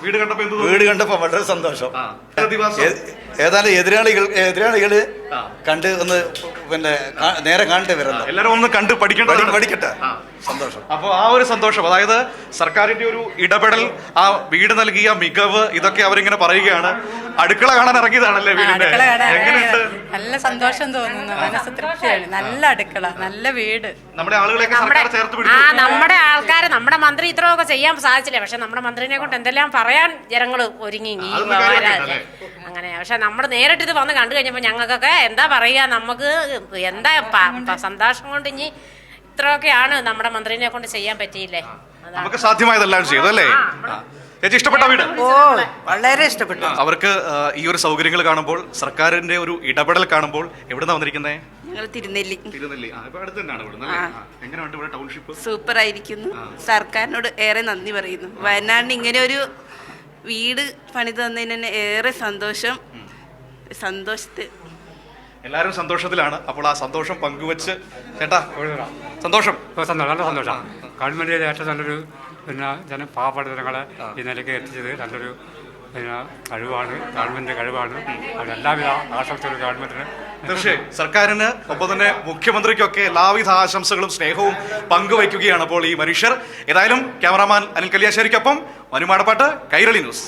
വീട് കണ്ടപ്പോ വളരെ സന്തോഷം. ഏതായാലും എതിരാളികള് കണ്ട് ഒന്ന് നേരെ കാണട്ടെ വരുന്നത്, എല്ലാരും ഒന്ന് കണ്ട് പഠിക്കട്ടെ. സന്തോഷം. അപ്പൊ ആ ഒരു സന്തോഷം, അതായത് സർക്കാരിന്റെ ഒരു ഇടപെടൽ, ആ വീട് നൽകിയ മികവ്, ഇതൊക്കെ അവരിങ്ങനെ പറയുകയാണ്. അടുക്കള കാണാൻ ഇറങ്ങിയതാണല്ലേ വീടിന്റെ? എങ്ങനെയുണ്ട്? നല്ല സന്തോഷം തോന്നുന്നു, മനസ്സ് തൃപ്തിയാണ്. നല്ല അടുക്കള, നല്ല വീട്. നമ്മുടെ ആളുകളെയൊക്കെ സർക്കാർ ചേർത്ത് പിടിച്ചു. നമ്മുടെ ആൾക്കാർ, നമ്മുടെ മന്ത്രി ഇത്രയൊക്കെ ചെയ്യാൻ സാധിച്ചില്ല. പക്ഷെ നമ്മുടെ മന്ത്രിനെ കൊണ്ട് എന്തെല്ലാം പറയാൻ ജനങ്ങൾ ഒരുങ്ങി അങ്ങനെ. പക്ഷെ നമ്മൾ നേരിട്ട് ഇത് വന്ന് കണ്ടു കഴിഞ്ഞപ്പോ ഞങ്ങൾക്കൊക്കെ എന്താ പറയാ, നമുക്ക് എന്താ സന്തോഷം കൊണ്ട് ഇനി ഇത്രയൊക്കെയാണ് നമ്മുടെ മന്ത്രിനെ കൊണ്ട് ചെയ്യാൻ പറ്റിയില്ലേ. നമുക്ക് സാധ്യമായതെല്ലാം ചെയ്തു അല്ലേ? ചേച്ചി ഇഷ്ടപ്പെട്ട വീട്? ഓ, വളരെ ഇഷ്ടപ്പെട്ടു. അവർക്ക് ഈ ഒരു സൗകര്യങ്ങൾ കാണുമ്പോൾ, സർക്കാരിന്റെ ഒരു ഇടപെടൽ കാണുമ്പോൾ എവിടുന്നാ വന്നിരിക്കുന്നേ? തിരുനെല്ലി. എങ്ങനെയുണ്ട് ഇവിടെ ടൗൺഷിപ്പ്? സൂപ്പർ ആയിരിക്കുന്നു. സർക്കാരിനോട് ഏറെ നന്ദി പറയുന്നു. വയനാടിന് ഇങ്ങനെ ഒരു വീട് പണിത് തന്നതിന് തന്നെ ഏറെ സന്തോഷം. എല്ലാവരും സന്തോഷത്തിലാണ്. അപ്പോൾ ആ സന്തോഷം പങ്കുവെച്ച് ചേട്ടാ സന്തോഷം. നല്ല സന്തോഷം. ഗവൺമെന്റ് ഏറ്റവും നല്ലൊരു പാവപ്പെട്ട ജനങ്ങളെ ഈ നിലയ്ക്ക് എത്തിച്ചത് നല്ലൊരു കഴിവാണ്, ഗവൺമെന്റ് കഴിവാണ്. അത് എല്ലാവിധ ആശംസകളും ഗവൺമെന്റിന്. തീർച്ചയായും സർക്കാരിന്, ഒപ്പം തന്നെ മുഖ്യമന്ത്രിക്കൊക്കെ എല്ലാവിധ ആശംസകളും സ്നേഹവും പങ്കുവയ്ക്കുകയാണ് അപ്പോൾ ഈ മനുഷ്യർ. ഏതായാലും ക്യാമറാമാൻ അനിൽ കല്യാശ്ശേരിക്കൊപ്പം മനുമാടപ്പാട്ട്, കൈരളി ന്യൂസ്.